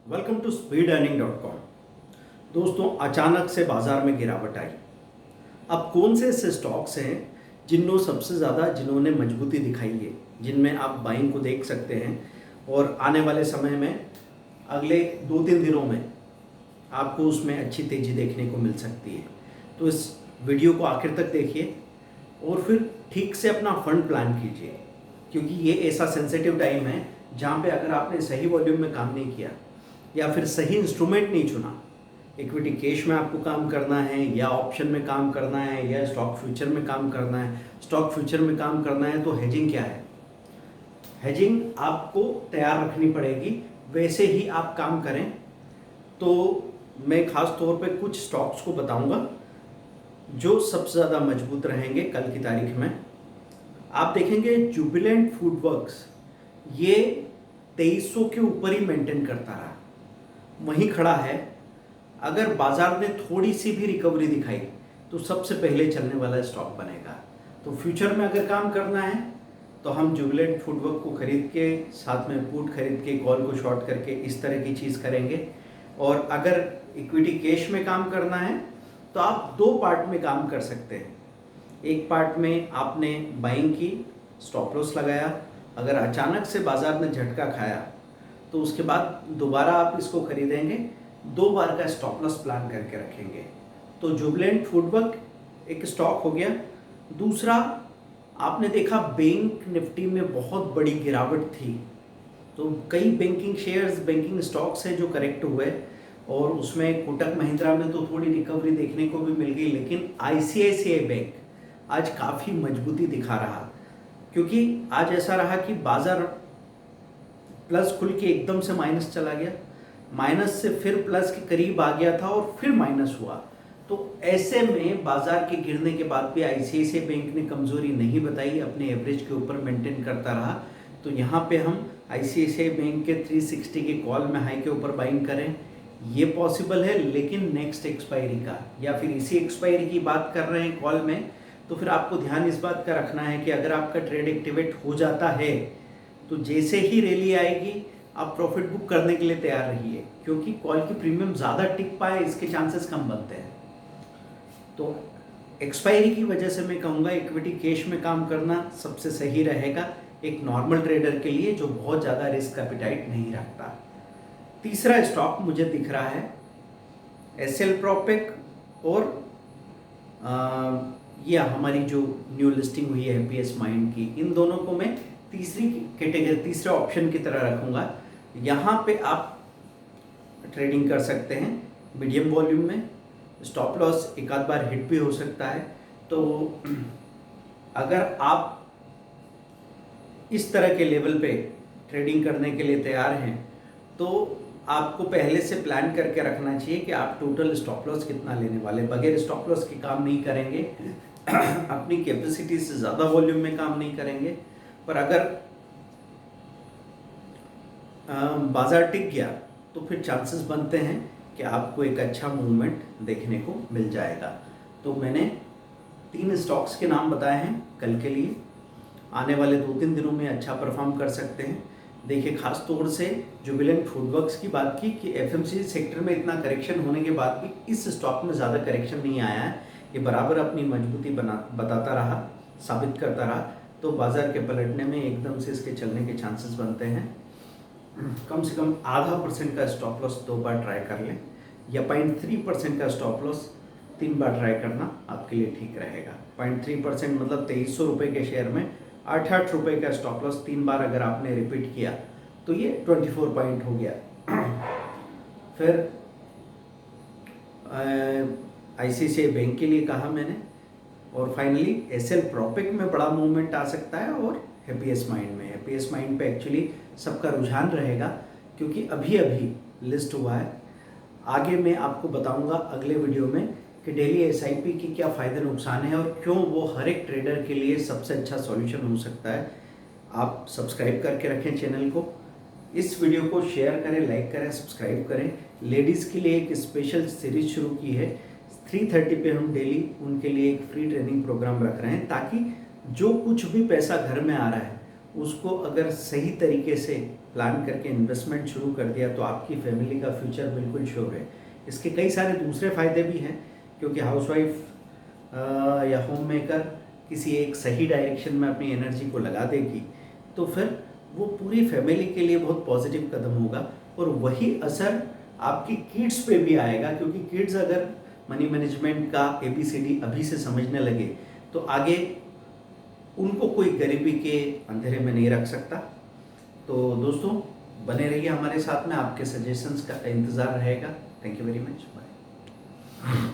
Welcome to speedearning.com। दोस्तों, अचानक से बाजार में गिरावट आई। अब कौन से ऐसे स्टॉक्स हैं जिन्होंने मजबूती दिखाई है, जिनमें आप बाइंग को देख सकते हैं और आने वाले समय में अगले 2-3 दिनों में आपको उसमें अच्छी तेज़ी देखने को मिल सकती है। तो इस वीडियो को आखिर तक देखिए और फिर ठीक से अपना फंड प्लान कीजिए, क्योंकि ये ऐसा सेंसिटिव टाइम है जहाँ पे अगर आपने सही वॉल्यूम में काम नहीं किया या फिर सही इंस्ट्रूमेंट नहीं चुना, इक्विटी कैश में आपको काम करना है या ऑप्शन में काम करना है या स्टॉक फ्यूचर में काम करना है। स्टॉक फ्यूचर में काम करना है तो हेजिंग क्या है, हेजिंग आपको तैयार रखनी पड़ेगी, वैसे ही आप काम करें। तो मैं खास तौर पे कुछ स्टॉक्स को बताऊंगा जो सबसे ज़्यादा मजबूत रहेंगे कल की तारीख में। आप देखेंगे जुबिलेंट फूडवर्क्स ये 2300 के ऊपर ही मेंटेन करता रहा, वहीं खड़ा है। अगर बाजार ने थोड़ी सी भी रिकवरी दिखाई तो सबसे पहले चलने वाला स्टॉक बनेगा। तो फ्यूचर में अगर काम करना है तो हम जुबिलेंट फूडवर्क को खरीद के साथ में पुट खरीद के कॉल को शॉर्ट करके इस तरह की चीज़ करेंगे। और अगर इक्विटी कैश में काम करना है तो आप 2 पार्ट में काम कर सकते हैं। एक पार्ट में आपने बाइंग की, स्टॉप लॉस लगाया, अगर अचानक से बाजार ने झटका खाया तो उसके बाद दोबारा आप इसको खरीदेंगे, 2 बार का स्टॉप लॉस प्लान करके रखेंगे। तो जुबिलेंट फूडवर्क एक स्टॉक हो गया। दूसरा, आपने देखा बैंक निफ्टी में बहुत बड़ी गिरावट थी, तो कई बैंकिंग शेयर्स, बैंकिंग स्टॉक्स हैं जो करेक्ट हुए और उसमें कोटक महिंद्रा में तो थोड़ी रिकवरी देखने को भी मिल गई, लेकिन आईसीआईसीआई बैंक आज काफ़ी मजबूती दिखा रहा, क्योंकि आज ऐसा रहा कि बाजार प्लस खुल के एकदम से माइनस चला गया, माइनस से फिर प्लस के करीब आ गया था और फिर माइनस हुआ। तो ऐसे में बाजार के गिरने के बाद भी आईसीआईसीआई बैंक ने कमजोरी नहीं बताई, अपने एवरेज के ऊपर मेंटेन करता रहा। तो यहाँ पे हम आईसीआईसीआई बैंक के 360 के कॉल में हाई के ऊपर बाइंग करें, ये पॉसिबल है, लेकिन नेक्स्ट एक्सपायरी का या फिर इसी एक्सपायरी की बात कर रहे हैं कॉल में, तो फिर आपको ध्यान इस बात का रखना है कि अगर आपका ट्रेड एक्टिवेट हो जाता है तो जैसे ही रैली आएगी आप प्रॉफिट बुक करने के लिए तैयार रहिए, क्योंकि कॉल की प्रीमियम ज़्यादा टिक पाए इसके चांसेस कम बनते हैं। तो एक्सपायरी की वजह से मैं कहूँगा इक्विटी कैश में काम करना सबसे सही रहेगा एक नॉर्मल ट्रेडर के लिए जो बहुत ज़्यादा रिस्क एपेटाइट नहीं रखता। तीसरा स्टॉक मुझे दिख रहा है एसएल प्रोपेक और या हमारी जो न्यू लिस्टिंग हुई है हैप्पीएस्ट माइंड की, इन दोनों को मैं तीसरी कैटेगरी, तीसरे ऑप्शन की तरह रखूँगा। यहाँ पे आप ट्रेडिंग कर सकते हैं मीडियम वॉल्यूम में, स्टॉप लॉस एक आध बार हिट भी हो सकता है। तो अगर आप इस तरह के लेवल पे ट्रेडिंग करने के लिए तैयार हैं तो आपको पहले से प्लान करके रखना चाहिए कि आप टोटल स्टॉप लॉस कितना लेने वाले। बगैर स्टॉप लॉस के काम नहीं करेंगे, अपनी कैपेसिटी से ज़्यादा वॉल्यूम में काम नहीं करेंगे। पर अगर बाजार टिक गया तो फिर चांसेस बनते हैं कि आपको एक अच्छा मूवमेंट देखने को मिल जाएगा। तो मैंने 3 स्टॉक्स के नाम बताए हैं कल के लिए, आने वाले 2-3 दिनों में अच्छा परफॉर्म कर सकते हैं। देखिए, खास तौर से जुबिलेंट फूडवर्क्स की बात की कि एफएमसीजी सेक्टर में इतना करेक्शन होने के बाद भी इस स्टॉक में ज़्यादा करेक्शन नहीं आया है, ये बराबर अपनी मजबूती बताता रहा, साबित करता रहा। तो बाजार के पलटने में एकदम से इसके चलने के चांसेस बनते हैं। कम से कम 0.5% का स्टॉप लॉस 2 बार ट्राई कर लें, या 0.3% का स्टॉप लॉस 3 बार ट्राई करना आपके लिए ठीक रहेगा। 0.3% मतलब 2300 रुपये के शेयर में 8-8 रुपये का स्टॉप लॉस 3 बार अगर आपने रिपीट किया तो ये 24 पॉइंट हो गया। फिर आईसीआईसीआई बैंक के लिए कहा मैंने, और फाइनली एसएल प्रोपेक में बड़ा मूवमेंट आ सकता है, और हैप्पीएस्ट माइंड में, हैप्पीएस्ट माइंड पे एक्चुअली सबका रुझान रहेगा क्योंकि अभी अभी लिस्ट हुआ है। आगे मैं आपको बताऊंगा अगले वीडियो में कि डेली एसआईपी की क्या फ़ायदे नुकसान है और क्यों वो हर एक ट्रेडर के लिए सबसे अच्छा सॉल्यूशन हो सकता है। आप सब्सक्राइब करके रखें चैनल को, इस वीडियो को शेयर करें, लाइक करें, सब्सक्राइब करें। लेडीज़ के लिए एक स्पेशल सीरीज शुरू की है, 3:30 पे हम डेली उनके लिए एक फ्री ट्रेनिंग प्रोग्राम रख रहे हैं, ताकि जो कुछ भी पैसा घर में आ रहा है उसको अगर सही तरीके से प्लान करके इन्वेस्टमेंट शुरू कर दिया तो आपकी फैमिली का फ्यूचर बिल्कुल श्योर है। इसके कई सारे दूसरे फ़ायदे भी हैं, क्योंकि हाउसवाइफ या होम मेकर किसी एक सही डायरेक्शन में अपनी एनर्जी को लगा देगी तो फिर वो पूरी फैमिली के लिए बहुत पॉजिटिव कदम होगा, और वही असर आपकी किड्स पे भी आएगा, क्योंकि किड्स अगर मनी मैनेजमेंट का ABCD अभी से समझने लगे तो आगे उनको कोई गरीबी के अंधेरे में नहीं रख सकता। तो दोस्तों बने रहिए हमारे साथ में, आपके सजेशंस का इंतज़ार रहेगा। Thank you very much, bye.